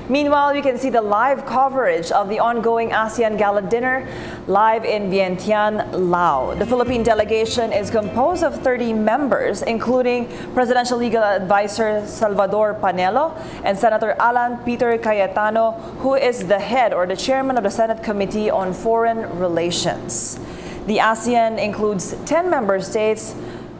Meanwhile, you can see the live coverage of the ongoing ASEAN Gala dinner live in Vientiane, Laos. The Philippine delegation is composed of 30 members, including Presidential Legal Advisor Salvador Panelo and Senator Alan Peter Cayetano, who is the head or the chairman of the Senate Committee on Foreign Relations. The ASEAN includes 10 member states,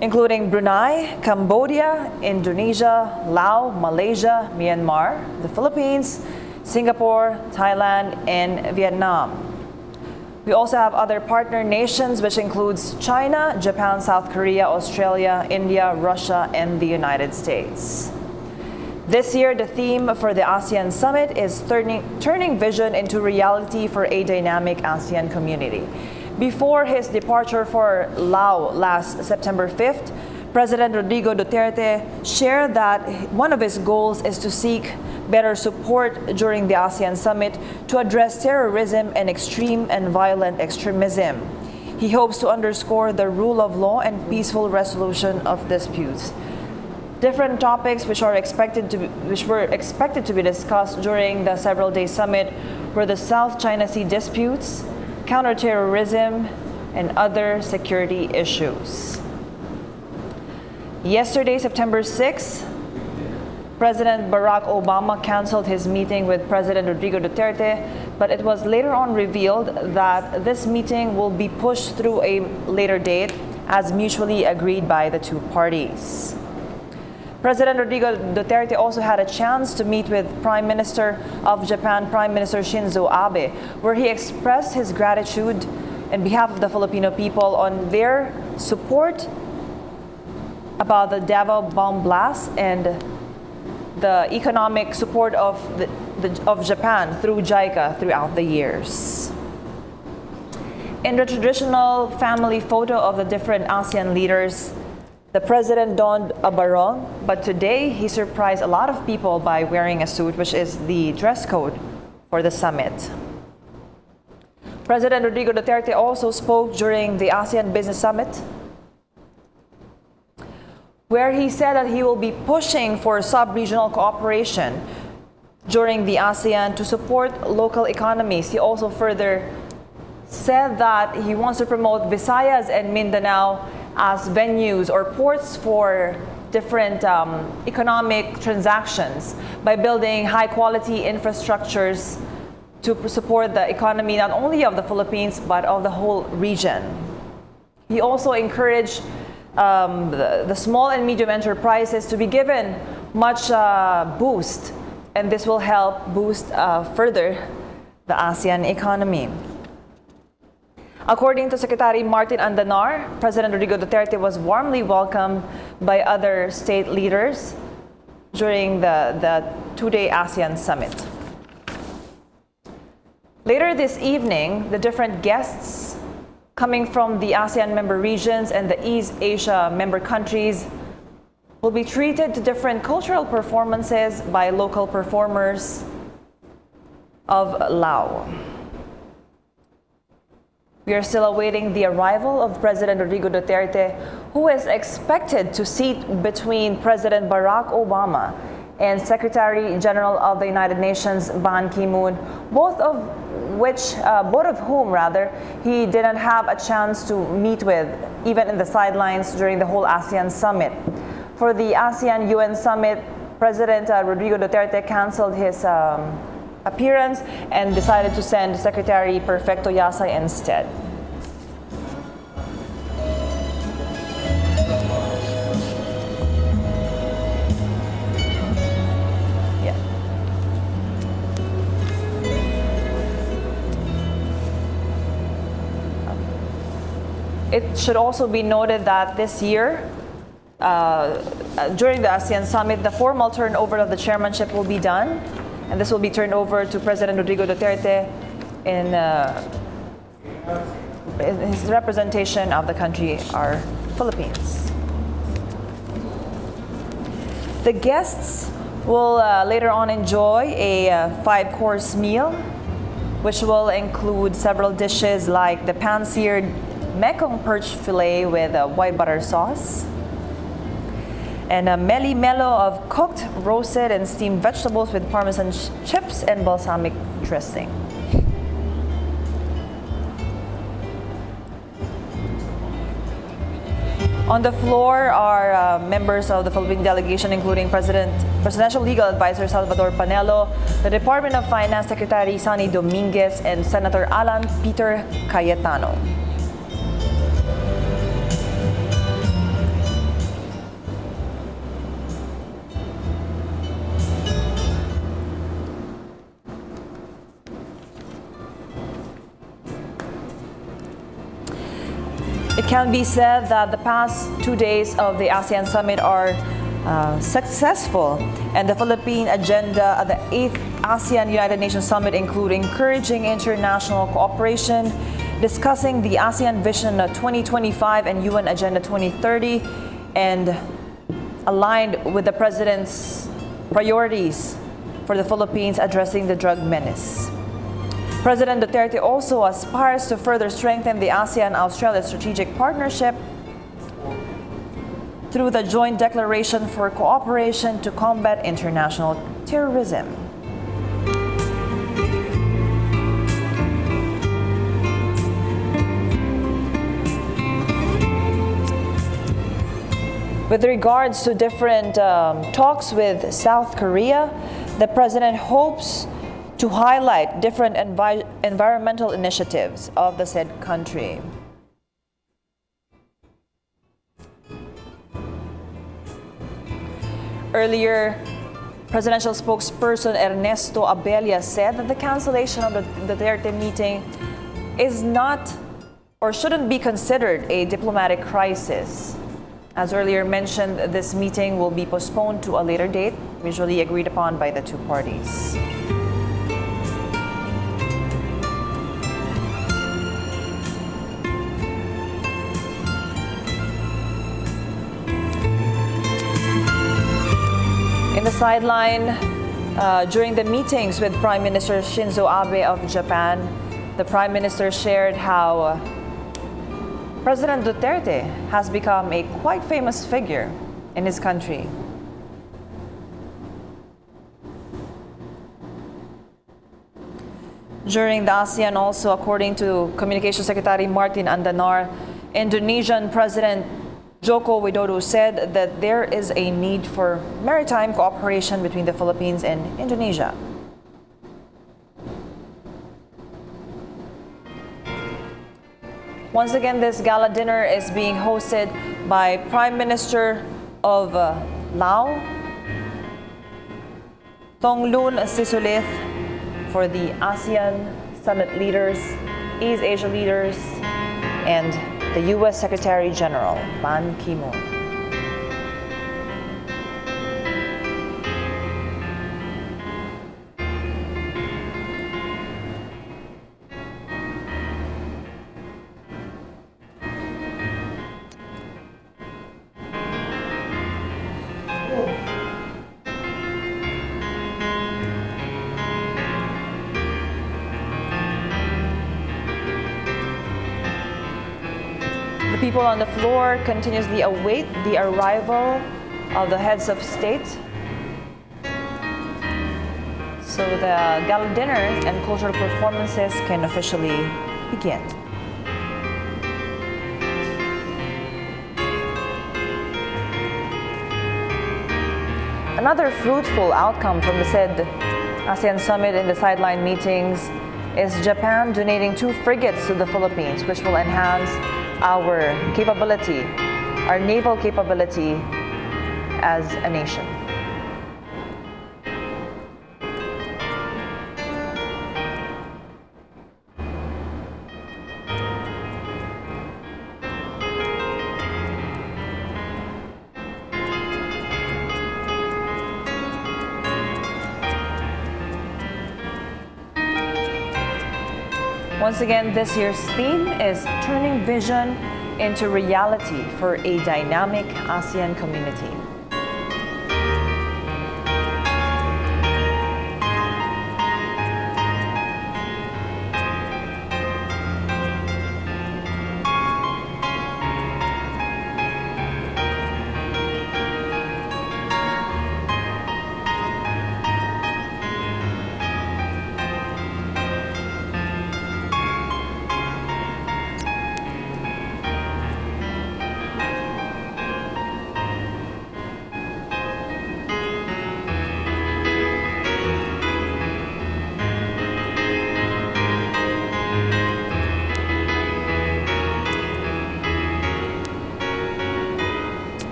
including Brunei, Cambodia, Indonesia, Laos, Malaysia, Myanmar, the Philippines, Singapore, Thailand, and Vietnam. We also have other partner nations, which includes China, Japan, South Korea, Australia, India, Russia, and the United States. This year, the theme for the ASEAN Summit is turning vision into reality for a dynamic ASEAN community. Before his departure for Laos last September 5th, President Rodrigo Duterte shared that one of his goals is to seek better support during the ASEAN Summit to address terrorism and extreme and violent extremism. He hopes to underscore the rule of law and peaceful resolution of disputes. Different topics which were expected to be discussed during the several-day summit were the South China Sea disputes, counterterrorism, and other security issues. Yesterday, September 6, President Barack Obama canceled his meeting with President Rodrigo Duterte, but it was later on revealed that this meeting will be pushed through a later date as mutually agreed by the two parties. President Rodrigo Duterte also had a chance to meet with Prime Minister of Japan, Prime Minister Shinzo Abe, where he expressed his gratitude on behalf of the Filipino people on their support about the Davao bomb blast and the economic support of Japan through JICA throughout the years. In the traditional family photo of the different ASEAN leaders, the president donned a barong, but today he surprised a lot of people by wearing a suit, which is the dress code for the summit. President Rodrigo Duterte also spoke during the ASEAN Business Summit, where he said that he will be pushing for sub-regional cooperation during the ASEAN to support local economies. He also further said that he wants to promote Visayas and Mindanao as venues or ports for different economic transactions by building high-quality infrastructures to support the economy not only of the Philippines but of the whole region. He also encouraged the small and medium enterprises to be given much boost, and this will help boost further the ASEAN economy. According to Secretary Martin Andanar, President Rodrigo Duterte was warmly welcomed by other state leaders during the two-day ASEAN Summit. Later this evening, the different guests coming from the ASEAN member regions and the East Asia member countries will be treated to different cultural performances by local performers of Laos. We are still awaiting the arrival of President Rodrigo Duterte, who is expected to sit between President Barack Obama and Secretary General of the United Nations Ban Ki-moon, both of whom he didn't have a chance to meet with, even in the sidelines during the whole ASEAN Summit. For the ASEAN-UN Summit, President Rodrigo Duterte canceled his appearance and decided to send Secretary Perfecto Yasay instead. It should also be noted that this year, during the ASEAN Summit, the formal turnover of the chairmanship will be done, and this will be turned over to President Rodrigo Duterte in his representation of the country, our Philippines. The guests will later on enjoy a 5-course meal, which will include several dishes like the pan-seared Mekong perch fillet with a white butter sauce. and a meli-melo of cooked, roasted, and steamed vegetables with parmesan chips and balsamic dressing. On the floor are members of the Philippine delegation, including Presidential Legal Advisor Salvador Panelo, the Department of Finance Secretary Sonny Dominguez, and Senator Alan Peter Cayetano. It can be said that the past 2 days of the ASEAN Summit are successful, and the Philippine agenda at the 8th ASEAN United Nations Summit include encouraging international cooperation, discussing the ASEAN Vision 2025 and UN Agenda 2030, and aligned with the President's priorities for the Philippines addressing the drug menace. President Duterte also aspires to further strengthen the ASEAN-Australia strategic partnership through the joint declaration for cooperation to combat international terrorism. With regards to different talks with South Korea, the President hopes to highlight different environmental initiatives of the said country. Earlier, presidential spokesperson Ernesto Abella said that the cancellation of the Duterte meeting is not or shouldn't be considered a diplomatic crisis. As earlier mentioned, this meeting will be postponed to a later date, usually agreed upon by the two parties. In the sideline, during the meetings with Prime Minister Shinzo Abe of Japan, the Prime Minister shared how President Duterte has become a quite famous figure in his country. During the ASEAN also, according to Communications Secretary Martin Andanar, Indonesian President Joko Widodo said that there is a need for maritime cooperation between the Philippines and Indonesia. Once again, this gala dinner is being hosted by Prime Minister of Lao, Thongloun Sisoulith, for the ASEAN Summit leaders, East Asia leaders, and the U.S. Secretary General Ban Ki-moon. The people on the floor continuously await the arrival of the heads of state. So the gala dinner and cultural performances can officially begin. Another fruitful outcome from the said ASEAN Summit in the sideline meetings is Japan donating 2 frigates to the Philippines, which will enhance our capability, our naval capability as a nation. Once again, this year's theme is turning vision into reality for a dynamic ASEAN community.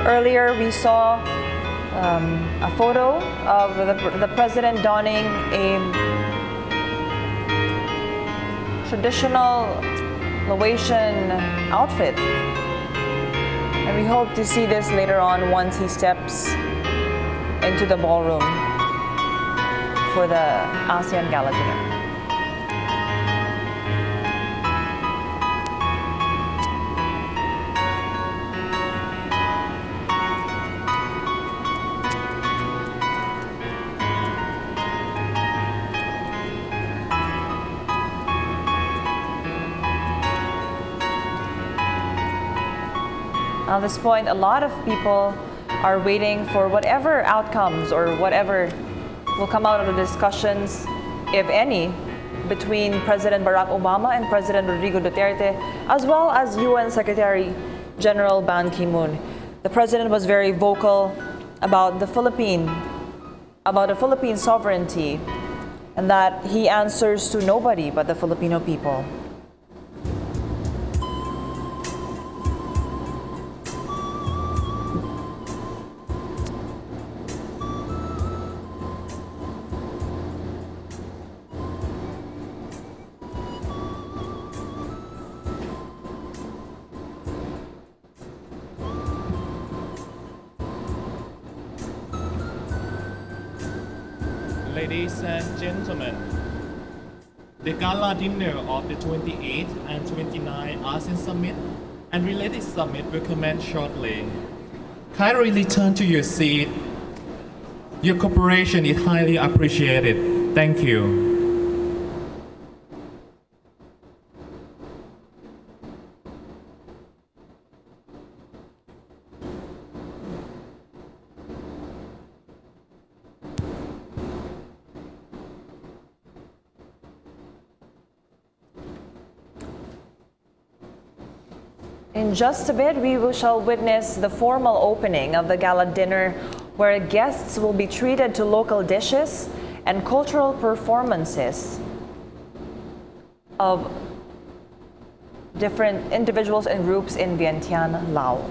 Earlier, we saw a photo of the president donning a traditional Laotian outfit. And we hope to see this later on once he steps into the ballroom for the ASEAN Gala dinner. At this point, a lot of people are waiting for whatever outcomes or whatever will come out of the discussions, if any, between President Barack Obama and President Rodrigo Duterte, as well as UN Secretary General Ban Ki-moon. The president was very vocal about the Philippine sovereignty, and that he answers to nobody but the Filipino people. Ladies and gentlemen, the gala dinner of the 28th and 29th ASEAN Summit and related summit will commence shortly. Kindly return to your seat. Your cooperation is highly appreciated. Thank you. In just a bit, shall witness the formal opening of the gala dinner, where guests will be treated to local dishes and cultural performances of different individuals and groups in Vientiane, Laos.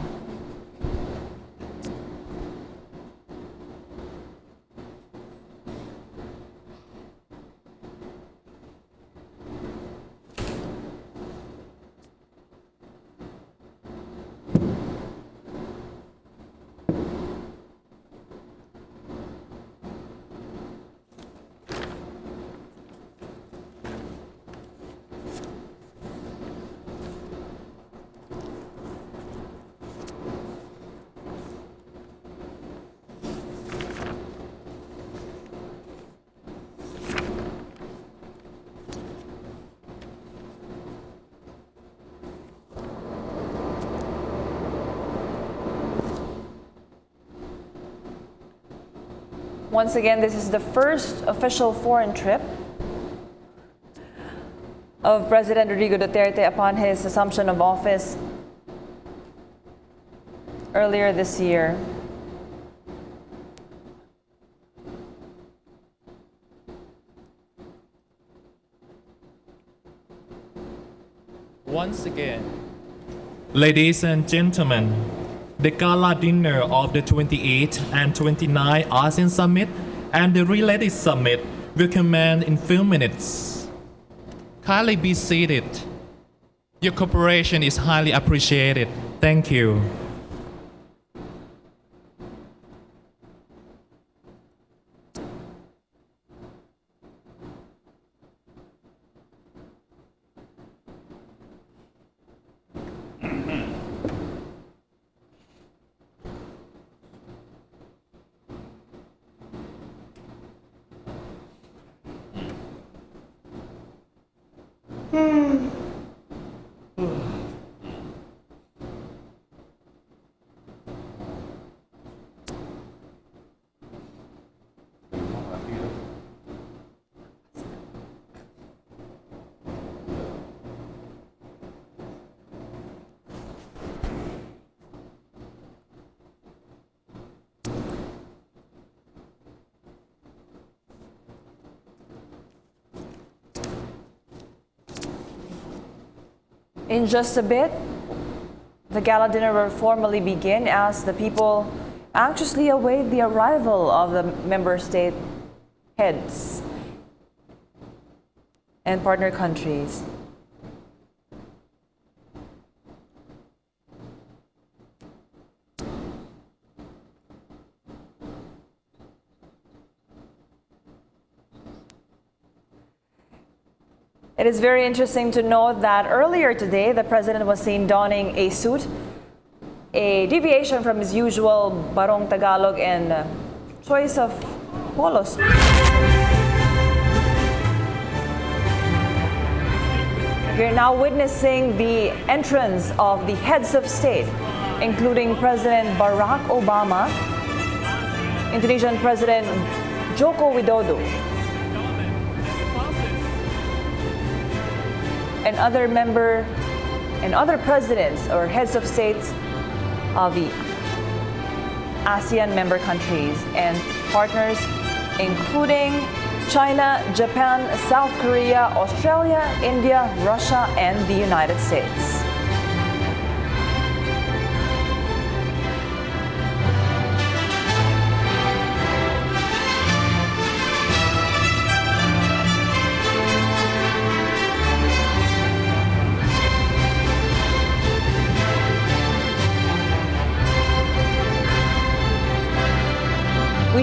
Once again, this is the first official foreign trip of President Rodrigo Duterte upon his assumption of office earlier this year. Once again, ladies and gentlemen, the gala dinner of the 28th and 29th ASEAN Summit and the related summit will commence in few minutes. Kindly be seated. Your cooperation is highly appreciated. Thank you. In just a bit, The gala dinner will formally begin as the people anxiously await the arrival of the member state heads and partner countries. It is very interesting to note that earlier today, the president was seen donning a suit, a deviation from his usual Barong Tagalog and choice of polos. We're now witnessing the entrance of the heads of state, including President Barack Obama, Indonesian President Joko Widodo, and other presidents or heads of states of the ASEAN member countries and partners, including China, Japan, South Korea, Australia, India, Russia, and the United States.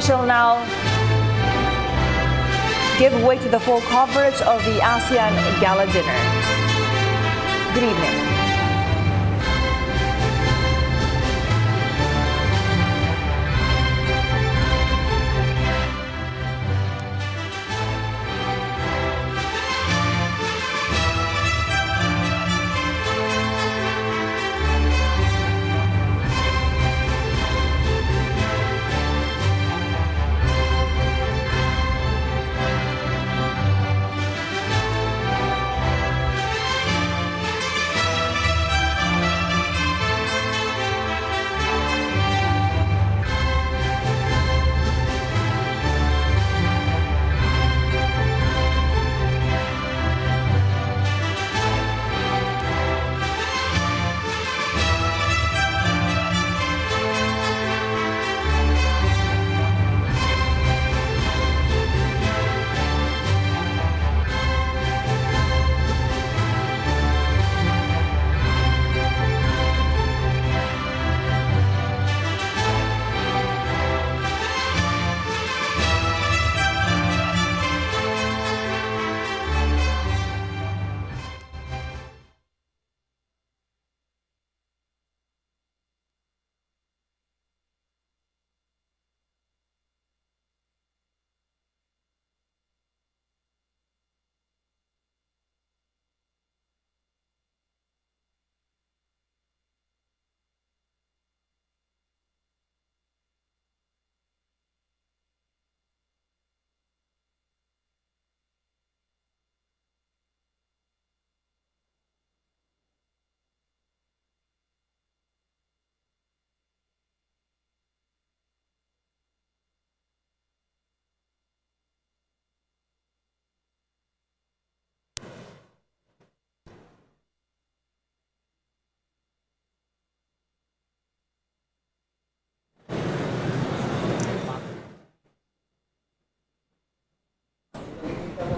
We shall now give way to the full coverage of the ASEAN Gala Dinner. Good evening.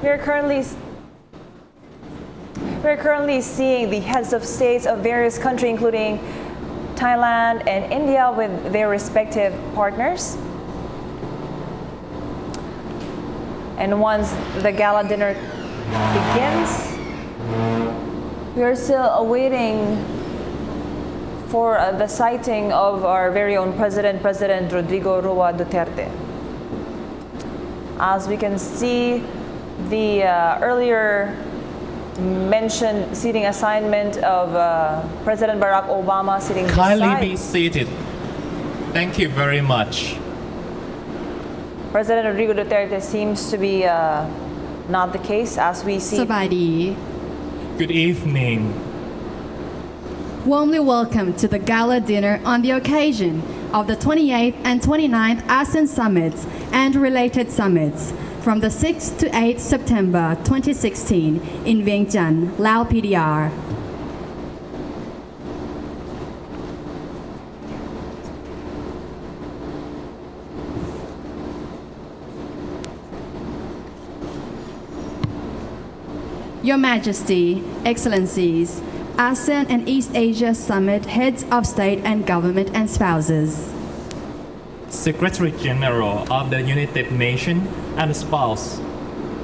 We're currently seeing the heads of states of various countries, including Thailand and India, with their respective partners. And once the gala dinner begins, we are still awaiting for the sighting of our very own President Rodrigo Roa Duterte. As we can see, the earlier mentioned seating assignment of President Barack Obama sitting Kindly beside. be seated. Thank you very much. President Rodrigo Duterte seems to be not the case, as we see. สบายดี Good evening. Warmly welcome to the gala dinner on the occasion of the 28th and 29th ASEAN Summits and related summits from the 6th to 8th September 2016 in Vientiane, Lao PDR. Your Majesty, Excellencies, ASEAN and East Asia Summit Heads of State and Government and Spouses, Secretary General of the United Nations and Spouse,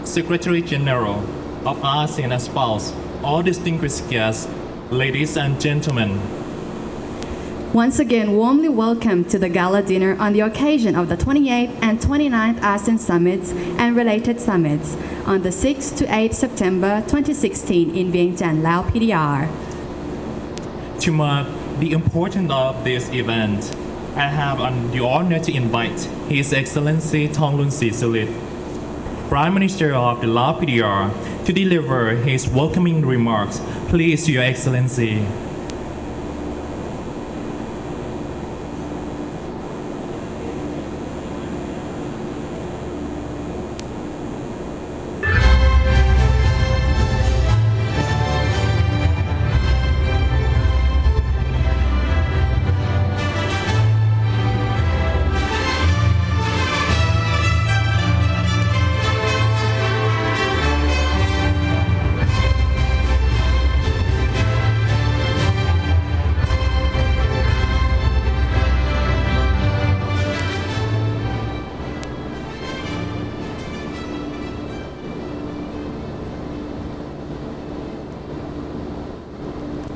Secretary General of ASEAN and Spouse, all distinguished guests, ladies and gentlemen. once again warmly welcome to the gala dinner on the occasion of the 28th and 29th ASEAN Summits and related summits on the 6th to 8th September 2016 in Vientiane, Lao PDR. To mark the importance of this event, I have the honor to invite His Excellency Thongloun Sisoulith, Prime Minister of the Lao PDR, to deliver his welcoming remarks. Please, Your Excellency.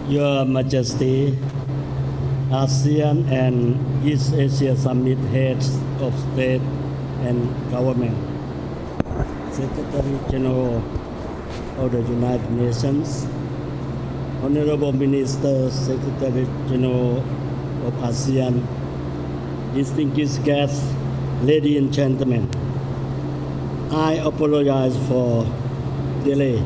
Your Majesty, ASEAN and East Asia Summit Heads of State and Government, Secretary General of the United Nations, Honorable Minister, Secretary General of ASEAN, distinguished guests, ladies and gentlemen, I apologize for delay.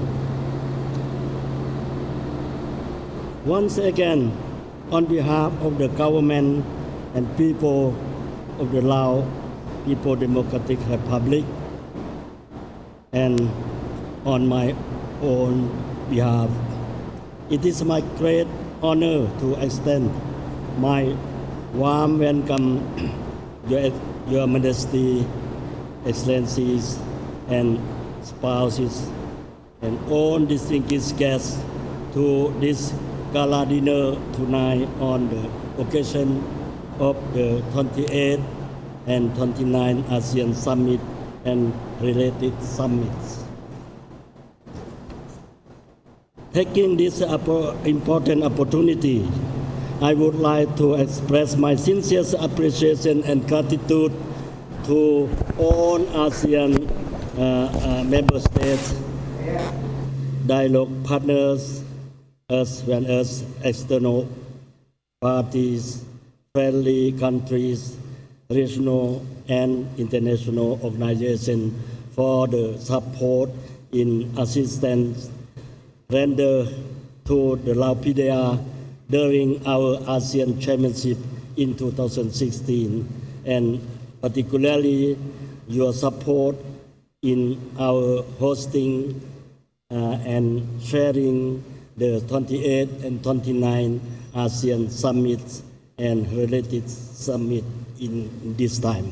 Once again, on behalf of the government and people of the Lao People Democratic Republic, and on my own behalf, it is my great honor to extend my warm welcome, Your Majesty, Excellencies, and spouses, and all distinguished guests to this gala dinner tonight on the occasion of the 28th and 29th ASEAN Summit and related summits. Taking this important opportunity, I would like to express my sincere appreciation and gratitude to all ASEAN member states, dialogue partners, as well as external parties, friendly countries, regional and international organizations for the support in assistance rendered to the Lao PDR during our ASEAN Chairmanship in 2016, and particularly your support in our hosting and sharing the 28th and 29th ASEAN Summits and related summit in this time.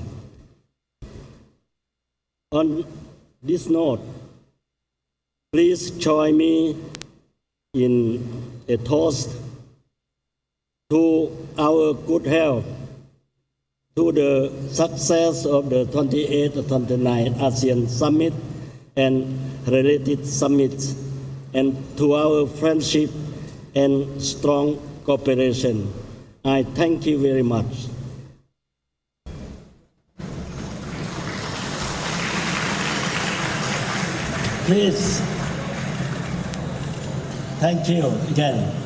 On this note, please join me in a toast to our good health, to the success of the 28th and 29th ASEAN Summit and related summits, and to our friendship and strong cooperation. I thank you very much. Please, thank you again.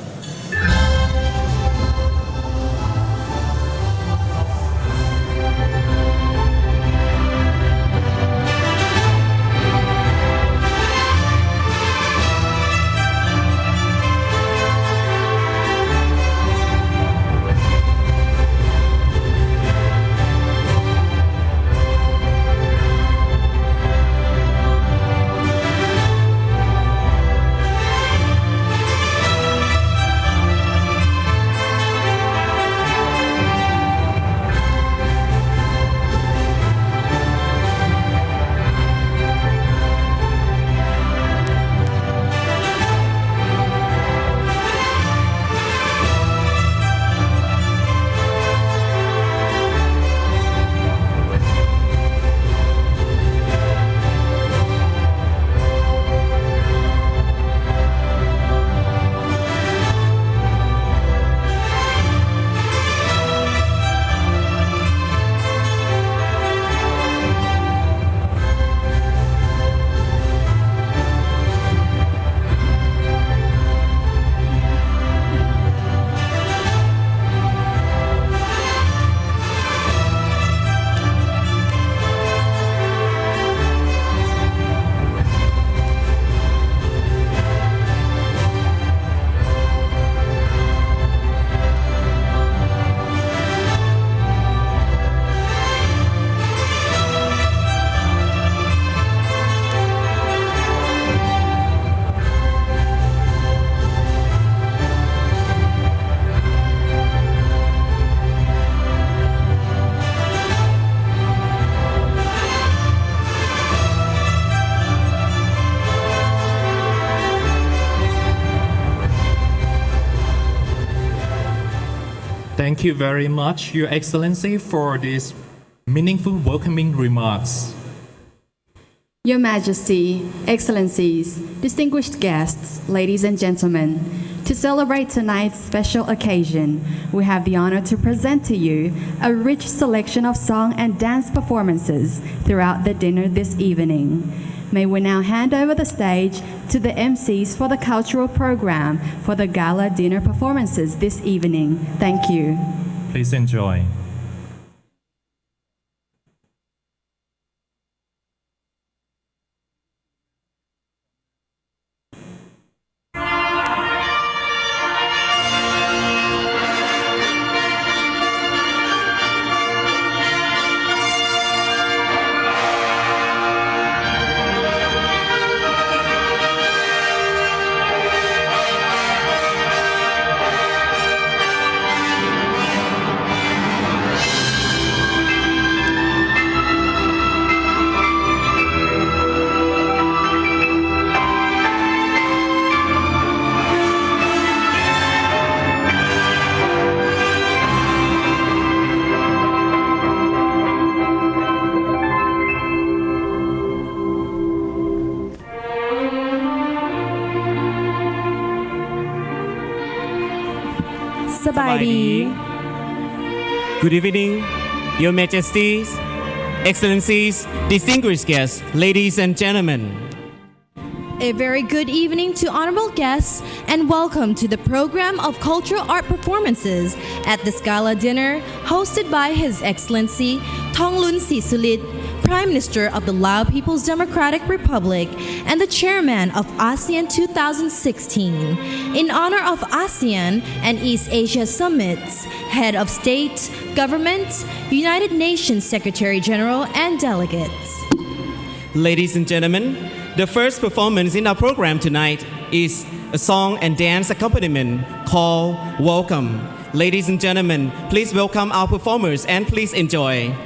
Thank you very much, Your Excellency, for these meaningful welcoming remarks. Your Majesty, Excellencies, distinguished guests, ladies and gentlemen, to celebrate tonight's special occasion, we have the honor to present to you a rich selection of song and dance performances throughout the dinner this evening. May we now hand over the stage to the MCs for the cultural program for the gala dinner performances this evening. Thank you. Please enjoy. Good evening, Your Majesties, Excellencies, distinguished guests, ladies and gentlemen. A very good evening to honorable guests and welcome to the program of cultural art performances at this gala dinner hosted by His Excellency Thongloun Sisoulith, Prime Minister of the Lao People's Democratic Republic and the Chairman of ASEAN 2016, in honor of ASEAN and East Asia Summits, Head of State, Government, United Nations Secretary General and delegates. Ladies and gentlemen, the first performance in our program tonight is a song and dance accompaniment called Welcome. Ladies and gentlemen, please welcome our performers and please enjoy.